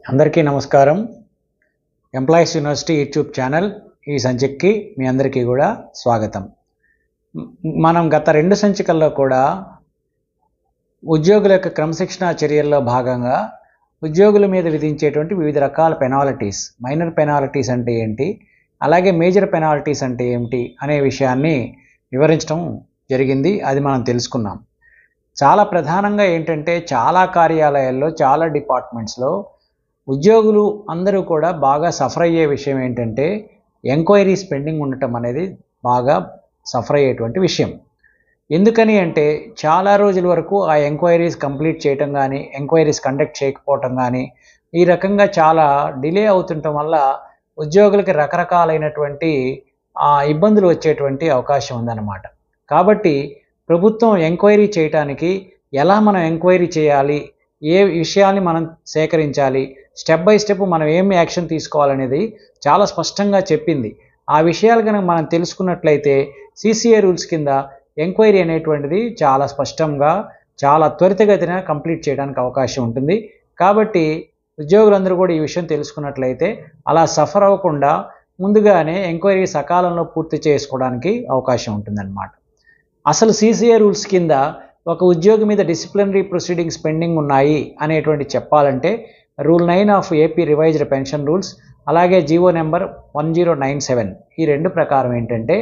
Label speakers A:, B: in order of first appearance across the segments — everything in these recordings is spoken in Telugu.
A: అందరికీ నమస్కారం. ఎంప్లాయీస్ యూనివర్సిటీ యూట్యూబ్ ఛానల్ ఈ సంచికకి మీ అందరికీ కూడా స్వాగతం. మనం గత 2 సంచికల్లో కూడా ఉద్యోగుల యొక్క క్రమశిక్షణా చర్యల్లో భాగంగా ఉద్యోగుల మీద విధించేటువంటి వివిధ రకాల పెనాల్టీస్, మైనర్ పెనాల్టీస్ అంటే ఏంటి, అలాగే మేజర్ పెనాల్టీస్ అంటే ఏమిటి అనే విషయాన్ని వివరించడం జరిగింది. అది మనం తెలుసుకున్నాం. చాలా ప్రధానంగా ఏంటంటే చాలా కార్యాలయాల్లో, చాలా డిపార్ట్మెంట్స్లో ఉద్యోగులు అందరూ కూడా బాగా సఫర్ అయ్యే విషయం ఏంటంటే ఎంక్వైరీస్ పెండింగ్ ఉండటం అనేది బాగా సఫర్ అయ్యేటువంటి విషయం. ఎందుకని అంటే చాలా రోజుల వరకు ఆ ఎంక్వైరీస్ కంప్లీట్ చేయటం కానీ, ఎంక్వైరీస్ కండక్ట్ చేయకపోవటం కానీ, ఈ రకంగా చాలా డిలే అవుతుండటం వల్ల ఉద్యోగులకి రకరకాలైనటువంటి ఇబ్బందులు వచ్చేటువంటి అవకాశం ఉందన్నమాట. కాబట్టి ప్రభుత్వం ఎంక్వైరీ చేయటానికి ఎలా మనం ఎంక్వైరీ చేయాలి, ఏ విషయాన్ని మనం సేకరించాలి, స్టెప్ బై స్టెప్ మనం ఏం యాక్షన్ తీసుకోవాలనేది చాలా స్పష్టంగా చెప్పింది. ఆ విషయాలు కనుక మనం తెలుసుకున్నట్లయితే సిసిఏ రూల్స్ కింద ఎంక్వైరీ అనేటువంటిది చాలా స్పష్టంగా, చాలా త్వరితగతిన కంప్లీట్ చేయడానికి అవకాశం ఉంటుంది. కాబట్టి ఉద్యోగులందరూ కూడా ఈ విషయం తెలుసుకున్నట్లయితే అలా సఫర్ అవ్వకుండా ముందుగానే ఎంక్వైరీ సకాలంలో పూర్తి చేసుకోవడానికి అవకాశం ఉంటుందన్నమాట. అసలు సిసిఏ రూల్స్ కింద ఒక ఉద్యోగి మీద డిసిప్లినరీ ప్రొసీడింగ్స్ పెండింగ్ ఉన్నాయి అనేటువంటి చెప్పాలంటే rule 9 of AP revised pension rules, అలాగే జీవో నెంబర్ 1097 ఈ 2 ప్రకారం ఏంటంటే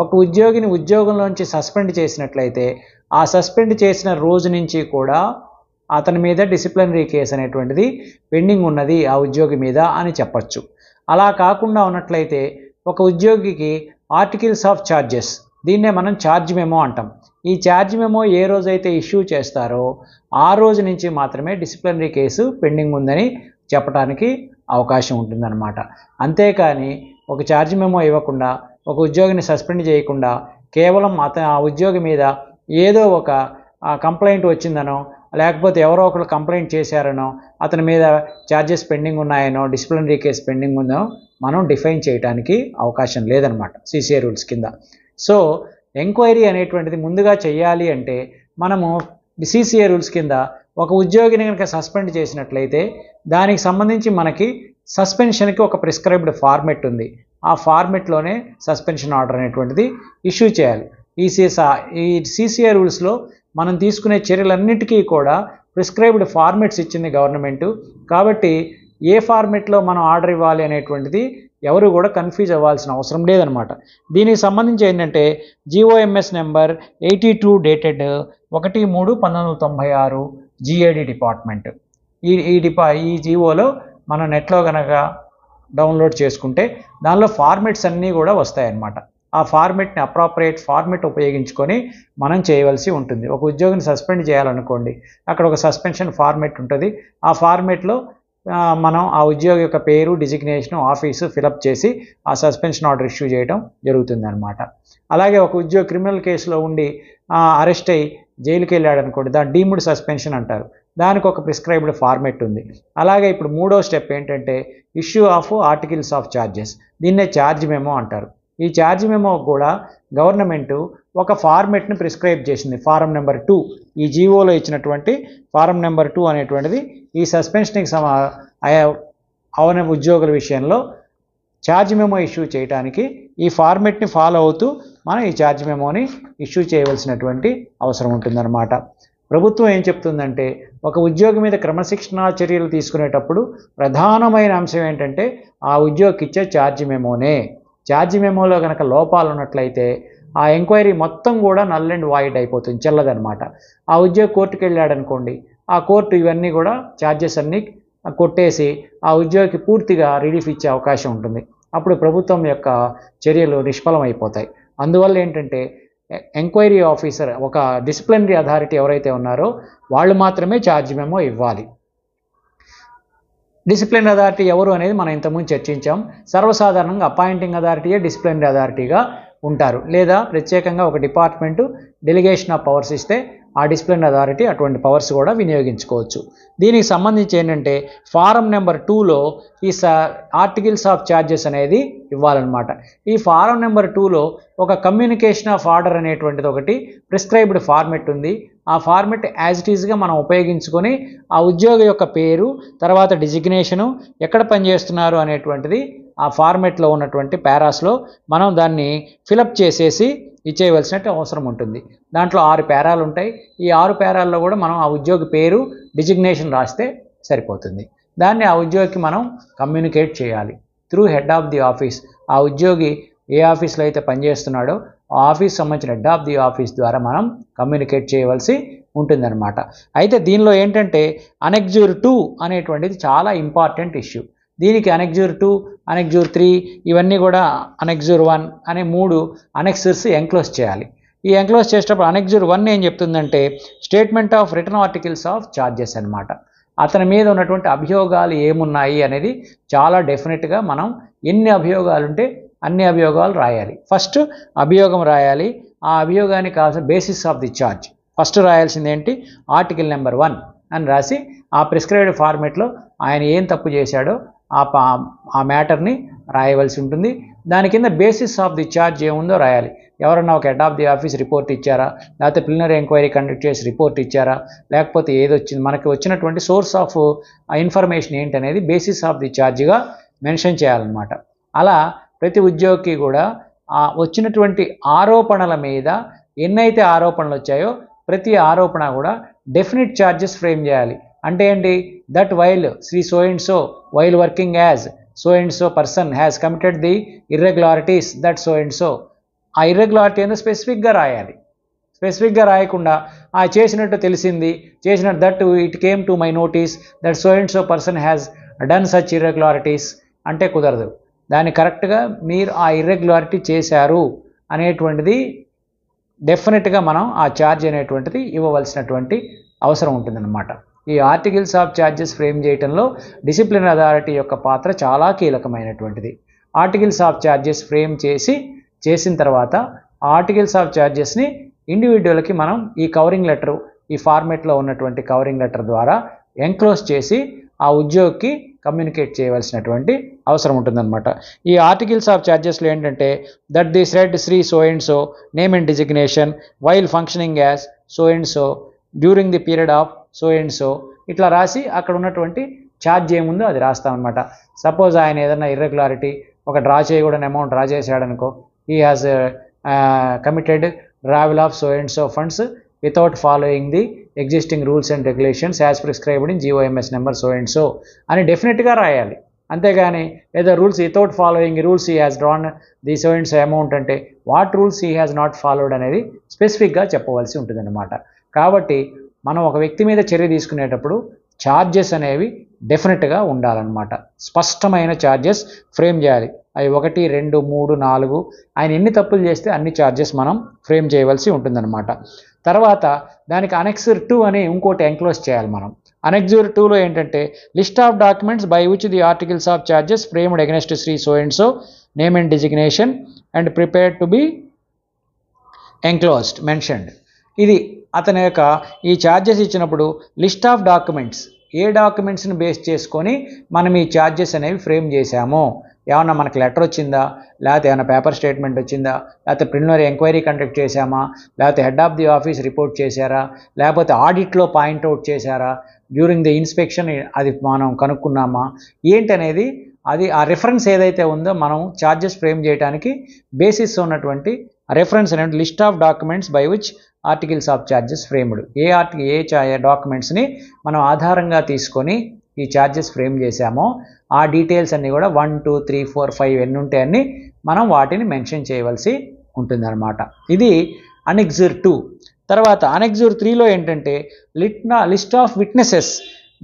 A: ఒక ఉద్యోగిని ఉద్యోగంలోంచి సస్పెండ్ చేసినట్లయితే ఆ సస్పెండ్ చేసిన రోజు నుంచి కూడా అతని మీద డిసిప్లినరీ కేసు అనేటువంటిది పెండింగ్ ఉన్నది ఆ ఉద్యోగి మీద అని చెప్పచ్చు. అలా కాకుండా ఉన్నట్లయితే ఒక ఉద్యోగికి ఆర్టికల్స్ ఆఫ్ ఛార్జెస్, దీన్నే మనం ఛార్జ్ మెమో అంటాం. ఈ ఛార్జ్ మెమో ఏ రోజైతే ఇష్యూ చేస్తారో ఆ రోజు నుంచి మాత్రమే డిసిప్లినరీ కేసు పెండింగ్ ఉందని చెప్పడానికి అవకాశం ఉంటుందన్నమాట. అంతేకాని ఒక ఛార్జ్ మెమో ఇవ్వకుండా, ఒక ఉద్యోగిని సస్పెండ్ చేయకుండా కేవలం ఆ ఉద్యోగి మీద ఏదో ఒక కంప్లైంట్ వచ్చిందనో, లేకపోతే ఎవరో ఒకరు కంప్లైంట్ చేశారనో, అతని మీద ఛార్జెస్ పెండింగ్ ఉన్నాయనో, డిసిప్లినరీ కేసు పెండింగ్ ఉందో మనం డిఫైన్ చేయడానికి అవకాశం లేదనమాట సిసిఏ రూల్స్ కింద. సో ఎంక్వైరీ అనేటువంటిది ముందుగా చేయాలి అంటే మనము సిసిఏ రూల్స్ కింద ఒక ఉద్యోగిని కనుక సస్పెండ్ చేసినట్లయితే దానికి సంబంధించి మనకి సస్పెన్షన్కి ఒక ప్రిస్క్రైబ్డ్ ఫార్మెట్ ఉంది. ఆ ఫార్మెట్లోనే సస్పెన్షన్ ఆర్డర్ అనేటువంటిది ఇష్యూ చేయాలి. ఈ సిసిఏ రూల్స్లో మనం తీసుకునే చర్యలన్నిటికీ కూడా ప్రిస్క్రైబ్డ్ ఫార్మెట్స్ ఇచ్చింది గవర్నమెంటు. కాబట్టి ఏ ఫార్మెట్లో మనం ఆర్డర్ ఇవ్వాలి అనేటువంటిది ఎవరు కూడా కన్ఫ్యూజ్ అవ్వాల్సిన అవసరం లేదనమాట. దీనికి సంబంధించి ఏంటంటే GOMs number 82 dated 1/3/1996 GAD department. ఈ జీవోలో మనం నెట్లో కనుక డౌన్లోడ్ చేసుకుంటే దానిలో ఫార్మెట్స్ అన్నీ కూడా వస్తాయన్నమాట. ఆ ఫార్మెట్ని అప్రాప్రియేట్ ఫార్మెట్ ఉపయోగించుకొని మనం చేయవలసి ఉంటుంది. ఒక ఉద్యోగిని సస్పెండ్ చేయాలనుకోండి, అక్కడ ఒక సస్పెన్షన్ ఫార్మెట్ ఉంటుంది. ఆ ఫార్మెట్లో మనం ఆ ఉద్యోగి యొక్క పేరు, డిజిగ్నేషను, ఆఫీసు ఫిలప్ చేసి ఆ సస్పెన్షన్ ఆర్డర్ ఇష్యూ చేయడం జరుగుతుంది అనమాట. అలాగే ఒక ఉద్యోగి క్రిమినల్ కేసులో ఉండి అరెస్ట్ అయ్యి జైలుకి వెళ్ళాడు అనుకోండి, దాన్ని డీమ్డ్ సస్పెన్షన్ అంటారు. దానికి ఒక ప్రిస్క్రైబ్డ్ ఫార్మెట్ ఉంది. అలాగే ఇప్పుడు 3వ స్టెప్ ఏంటంటే issue of articles of charges, దీన్నే ఛార్జ్ మెమో అంటారు. ఈ ఛార్జ్ మెమో కూడా గవర్నమెంటు ఒక ఫార్మెట్ని ప్రిస్క్రైబ్ చేసింది. ఫారం నెంబర్ 2, ఈ జీవోలో ఇచ్చినటువంటి ఫారం నెంబర్ 2 అనేటువంటిది ఈ సస్పెన్షన్కి అవన ఉద్యోగుల విషయంలో ఛార్జ్ మెమో ఇష్యూ చేయడానికి ఈ ఫార్మెట్ని ఫాలో అవుతూ మనం ఈ ఛార్జ్ మెమోని ఇష్యూ చేయవలసినటువంటి అవసరం ఉంటుందన్నమాట. ప్రభుత్వం ఏం చెప్తుందంటే ఒక ఉద్యోగి మీద క్రమశిక్షణా చర్యలు తీసుకునేటప్పుడు ప్రధానమైన అంశం ఏంటంటే ఆ ఉద్యోగికి ఇచ్చే ఛార్జ్ మెమోనే. ఛార్జ్ మెమోలో కనుక లోపాలు ఉన్నట్లయితే ఆ ఎంక్వైరీ మొత్తం కూడా నల్ అండ్ వాయిడ్ అయిపోతుంది, చెల్లదనమాట. ఆ ఉద్యోగి కోర్టుకు వెళ్ళాడు అనుకోండి, ఆ కోర్టు ఇవన్నీ కూడా ఛార్జెస్ అన్నీ కొట్టేసి ఆ ఉద్యోగికి పూర్తిగా రిలీఫ్ ఇచ్చే అవకాశం ఉంటుంది. అప్పుడు ప్రభుత్వం యొక్క చర్యలు నిష్ఫలం అయిపోతాయి. అందువల్ల ఏంటంటే ఎంక్వైరీ ఆఫీసర్, ఒక డిసిప్లినరీ అథారిటీ ఎవరైతే ఉన్నారో వాళ్ళు మాత్రమే ఛార్జ్ మెమో ఇవ్వాలి. డిసిప్లినరీ అథారిటీ ఎవరు అనేది మనం ఇంతకుముందు చర్చించాం. సర్వసాధారణంగా అపాయింటింగ్ అథారిటీయే డిసిప్లినరీ అథారిటీగా ఉంటారు, లేదా ప్రత్యేకంగా ఒక డిపార్ట్మెంటు డెలిగేషన్ ఆఫ్ పవర్స్ ఇస్తే ఆ డిసిప్లినరీ అథారిటీ అటువంటి పవర్స్ కూడా వినియోగించుకోవచ్చు. దీనికి సంబంధించి ఏంటంటే ఫారం నెంబర్ 2లో ఈ ఆర్టికల్స్ ఆఫ్ ఛార్జెస్ అనేది ఇవ్వాలన్నమాట. ఈ ఫారం నెంబర్ 2లో ఒక కమ్యూనికేషన్ ఆఫ్ ఆర్డర్ అనేటువంటిది ఒకటి ప్రిస్క్రైబ్డ్ ఫార్మెట్ ఉంది. ఆ ఫార్మెట్ యాజ్ ఇట్ ఈజ్గా మనం ఉపయోగించుకొని ఆ ఉద్యోగి యొక్క పేరు, తర్వాత డిజిగ్నేషను, ఎక్కడ పనిచేస్తున్నారు అనేటువంటిది ఆ ఫార్మెట్లో ఉన్నటువంటి పారాస్లో మనం దాన్ని ఫిలప్ చేసేసి ఇచ్చేయవలసిన అవసరం ఉంటుంది. దాంట్లో 6 పేరాలు ఉంటాయి. ఈ 6 పేరాల్లో కూడా మనం ఆ ఉద్యోగి పేరు, డిజిగ్నేషన్ రాస్తే సరిపోతుంది. దాన్ని ఆ ఉద్యోగికి మనం కమ్యూనికేట్ చేయాలి through head of the office. ఆ ఉద్యోగి ఏ ఆఫీస్లో అయితే పనిచేస్తున్నాడో ఆ ఆఫీస్ సంబంధించిన హెడ్ ఆఫ్ ది ఆఫీస్ ద్వారా మనం కమ్యూనికేట్ చేయవలసి ఉంటుందన్నమాట. అయితే దీనిలో ఏంటంటే అనెక్జూర్ 2 అనేటువంటిది చాలా ఇంపార్టెంట్ ఇష్యూ. దీనికి అనెక్జూర్ 2, అనెక్జూర్ 3 ఇవన్నీ కూడా అనెక్జూర్ 1 అనే 3 అనెక్సర్స్ ఎంక్లోజ్ చేయాలి. ఈ ఎంక్లోజ్ చేసేటప్పుడు అనెక్జూర్ 1 ఏం చెప్తుందంటే statement of return articles of charges అనమాట. అతని మీద ఉన్నటువంటి అభియోగాలు ఏమున్నాయి అనేది చాలా డెఫినెట్గా మనం ఎన్ని అభియోగాలు ఉంటే అన్ని అభియోగాలు రాయాలి. ఫస్ట్ అభియోగం రాయాలి. ఆ అభియోగానికి కావాల్సిన basis of the charge first రాయాల్సింది ఏంటి, ఆర్టికల్ నెంబర్ 1 అని రాసి ఆ ప్రిస్క్రైబ్డ్ ఫార్మెట్లో ఆయన ఏం తప్పు చేశాడో ఆ మ్యాటర్ని రాయవలసి ఉంటుంది. దాని కింద బేసిస్ ఆఫ్ ది ఛార్జ్ ఏముందో రాయాలి. ఎవరన్నా ఒక head of the office report ఇచ్చారా, లేకపోతే ప్రిలిమినరీ ఎంక్వైరీ కండక్ట్ చేసి రిపోర్ట్ ఇచ్చారా, లేకపోతే ఏదొచ్చింది మనకి వచ్చినటువంటి సోర్స్ ఆఫ్ ఇన్ఫర్మేషన్ ఏంటనేది బేసిస్ ఆఫ్ ది ఛార్జ్గా మెన్షన్ చేయాలన్నమాట. అలా ప్రతి ఉద్యోగికి కూడా వచ్చినటువంటి ఆరోపణల మీద ఎన్నైతే ఆరోపణలు వచ్చాయో ప్రతి ఆరోపణ కూడా డెఫినిట్ ఛార్జెస్ ఫ్రేమ్ చేయాలి. అంటే ఏంటి, that while Shri so and so while working as so and so person has committed the irregularities that so and so. ఆ ఇర్రెగ్యులారిటీ అనేది స్పెసిఫిక్గా రాయాలి. స్పెసిఫిక్గా రాయకుండా చేసినట్టు తెలిసింది, చేసినట్టు that it came to my notice that so and so person has done such irregularities అంటే కుదరదు. దాన్ని కరెక్ట్గా మీరు ఆ ఇర్రెగ్యులారిటీ చేశారు అనేటువంటిది డెఫినెట్గా మనం ఆ ఛార్జ్ అనేటువంటిది ఇవ్వవలసినటువంటి అవసరం ఉంటుందన్నమాట. ఈ ఆర్టికల్స్ ఆఫ్ ఛార్జెస్ ఫ్రేమ్ చేయడంలో డిసిప్లినరీ అథారిటీ యొక్క పాత్ర చాలా కీలకమైనటువంటిది. ఆర్టికల్స్ ఆఫ్ ఛార్జెస్ ఫ్రేమ్ చేసిన తర్వాత ఆర్టికల్స్ ఆఫ్ ఛార్జెస్ని ఇండివిజువల్కి మనం ఈ కవరింగ్ లెటర్, ఈ ఫార్మెట్లో ఉన్నటువంటి కవరింగ్ లెటర్ ద్వారా ఎంక్లోజ్ చేసి ఆ ఉద్యోగికి కమ్యూనికేట్ చేయవలసినటువంటి అవసరం ఉంటుందన్నమాట. ఈ ఆర్టికల్స్ ఆఫ్ ఛార్జెస్లో ఏంటంటే that the said Shri so and so name and designation while functioning as so and so during the period of so and so ఇట్లా రాసి అక్కడ ఉన్నటువంటి ఛార్జ్ ఏముందో అది రాస్తామన్నమాట. సపోజ్ ఆయన ఏదైనా ఇర్రెగ్యులారిటీ ఒక డ్రా చేయకూడని అమౌంట్ డ్రా చేశాడనుకో, he has committed drawal of so and so funds without following the existing rules and regulations as prescribed in GOMS number so and so అని డెఫినెట్గా రాయాలి. అంతేగాని ఏదో rules without following rules he has drawn the so and so amount అంటే what rules he has not followed అనేది స్పెసిఫిక్గా చెప్పవలసి ఉంటుందన్నమాట. కాబట్టి మనం ఒక వ్యక్తి మీద చర్య తీసుకునేటప్పుడు ఛార్జెస్ అనేవి డెఫినెట్గా ఉండాలన్నమాట. స్పష్టమైన ఛార్జెస్ ఫ్రేమ్ చేయాలి. అవి 1, 2, 3, 4 ఆయన ఎన్ని తప్పులు చేస్తే అన్ని ఛార్జెస్ మనం ఫ్రేమ్ చేయవలసి ఉంటుందన్నమాట. తర్వాత దానికి అనెక్సర్ 2 అని ఇంకోటి ఎంక్లోజ్ చేయాలి మనం. అనెక్సర్ 2లో ఏంటంటే list of documents by which the articles of charges framed against Shri so and so name and designation and prepared to be enclosed mentioned. ఇది అతని యొక్క ఈ ఛార్జెస్ ఇచ్చినప్పుడు లిస్ట్ ఆఫ్ డాక్యుమెంట్స్, ఏ డాక్యుమెంట్స్ని బేస్ చేసుకొని మనం ఈ ఛార్జెస్ అనేవి ఫ్రేమ్ చేశామో, ఏమన్నా మనకు లెటర్ వచ్చిందా, లేకపోతే ఏమైనా పేపర్ స్టేట్మెంట్ వచ్చిందా, లేకపోతే ప్రిలిమినరీ ఎంక్వైరీ కండక్ట్ చేశామా, లేకపోతే head of the office report చేశారా, లేకపోతే ఆడిట్లో పాయింట్అవుట్ చేశారా, డ్యూరింగ్ ది ఇన్స్పెక్షన్ అది మనం కనుక్కున్నామా ఏంటనేది అది ఆ రిఫరెన్స్ ఏదైతే ఉందో మనం ఛార్జెస్ ఫ్రేమ్ చేయడానికి బేసిస్ ఉన్నటువంటి రెఫరెన్స్ అనేది list of documents by which articles of charges framed. ఏ డాక్యుమెంట్స్ని మనం ఆధారంగా తీసుకొని ఈ ఛార్జెస్ ఫ్రేమ్ చేశామో ఆ డీటెయిల్స్ అన్నీ కూడా 1, 2, 3, 4, 5 ఎన్ని ఉంటాయని మనం వాటిని మెన్షన్ చేయవలసి ఉంటుందన్నమాట. ఇది అనెక్సర్ 2. తర్వాత అనెక్సర్ 3లో ఏంటంటే list of witnesses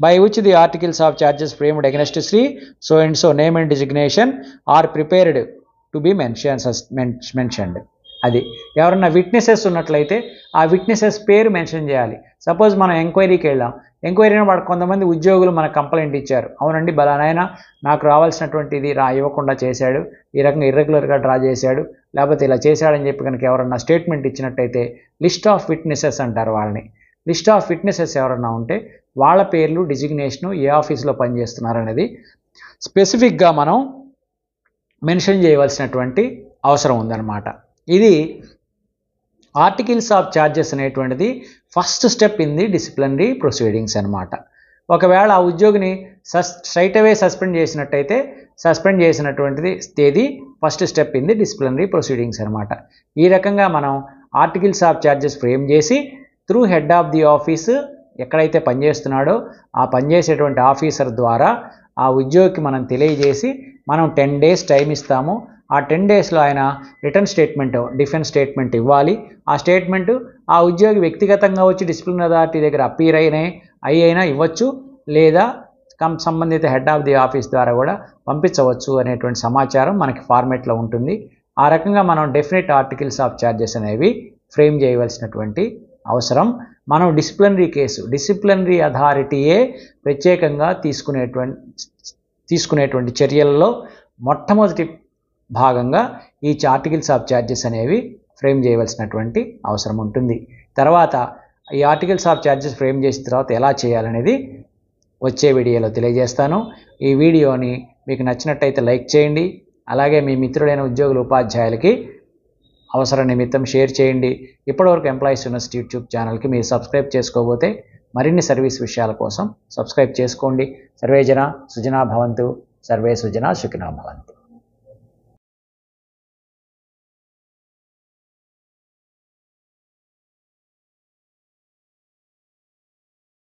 A: by which the articles of charges framed against Sri so and so name and designation are prepared to be mentioned. అది ఎవరన్నా విట్నెసెస్ ఉన్నట్లయితే ఆ విట్నెసెస్ పేరు మెన్షన్ చేయాలి. సపోజ్ మనం ఎంక్వైరీకి వెళ్ళాం, ఎంక్వైరీని వాడు కొంతమంది ఉద్యోగులు మనకు కంప్లైంట్ ఇచ్చారు, అవునండి బలానాయన నాకు రావాల్సినటువంటిది ఇవ్వకుండా చేశాడు, ఈ రకంగా ఇర్రెగ్యులర్గా డ్రా చేశాడు, లేకపోతే ఇలా చేశాడని చెప్పి కనుక ఎవరన్నా స్టేట్మెంట్ ఇచ్చినట్టయితే లిస్ట్ ఆఫ్ విట్నెసెస్ అంటారు వాళ్ళని. లిస్ట్ ఆఫ్ విట్నెసెస్ ఎవరన్నా ఉంటే వాళ్ళ పేర్లు, డిజిగ్నేషను, ఏ ఆఫీస్లో పనిచేస్తున్నారనేది స్పెసిఫిక్గా మనం మెన్షన్ చేయవలసినటువంటి అవసరం ఉందన్నమాట. ఇది ఆర్టికల్స్ ఆఫ్ ఛార్జెస్ అనేటువంటిది first step in the disciplinary proceedings అనమాట. ఒకవేళ ఆ ఉద్యోగిని స్ట్రైట్ అవే సస్పెండ్ చేసినట్టయితే సస్పెండ్ చేసినటువంటిది తేదీ first step in the disciplinary proceedings అనమాట. ఈ రకంగా మనం ఆర్టికల్స్ ఆఫ్ ఛార్జెస్ ఫ్రేమ్ చేసి through head of the office ఎక్కడైతే పనిచేస్తున్నాడో ఆ పనిచేసేటువంటి ఆఫీసర్ ద్వారా ఆ ఉద్యోగికి మనం తెలియజేసి మనం 10 days టైం ఇస్తాము. ఆ 10 daysలో ఆయన రిటర్న్ స్టేట్మెంట్, డిఫెన్స్ స్టేట్మెంట్ ఇవ్వాలి. ఆ స్టేట్మెంటు ఆ ఉద్యోగి వ్యక్తిగతంగా వచ్చి డిసిప్లినరీ అథారిటీ దగ్గర అపీర్ అయినా ఇవ్వచ్చు, లేదా సంబంధిత హెడ్ ఆఫ్ ది ఆఫీస్ ద్వారా కూడా పంపించవచ్చు అనేటువంటి సమాచారం మనకి ఫార్మేట్లో ఉంటుంది. ఆ రకంగా మనం డెఫినెట్ ఆర్టికల్స్ ఆఫ్ ఛార్జెస్ అనేవి ఫ్రేమ్ చేయవలసినటువంటి అవసరం. మనం డిసిప్లినరీ అథారిటీయే ప్రత్యేకంగా తీసుకునేటువంటి చర్యలలో మొట్టమొదటి భాగంగా ఈ ఆర్టికల్స్ ఆఫ్ ఛార్జెస్ అనేవి ఫ్రేమ్ చేయవలసినటువంటి అవసరం ఉంటుంది. తర్వాత ఈ ఆర్టికల్స్ ఆఫ్ ఛార్జెస్ ఫ్రేమ్ చేసిన తర్వాత ఎలా చేయాలనేది వచ్చే వీడియోలో తెలియజేస్తాను. ఈ వీడియోని మీకు నచ్చినట్టయితే లైక్ చేయండి. అలాగే మీ మిత్రుడైన ఉద్యోగులు, ఉపాధ్యాయులకి అవసరం నిమిత్తం షేర్ చేయండి. ఇప్పటివరకు ఎంప్లాయీస్ యూనివర్సిటీ యూట్యూబ్ ఛానల్కి మీరు సబ్స్క్రైబ్ చేసుకోకపోతే మరిన్ని సర్వీస్ విషయాల కోసం సబ్స్క్రైబ్ చేసుకోండి. సర్వే జన సుజనా భవంతు, సర్వే సుజనా సుఖినో భవంతు.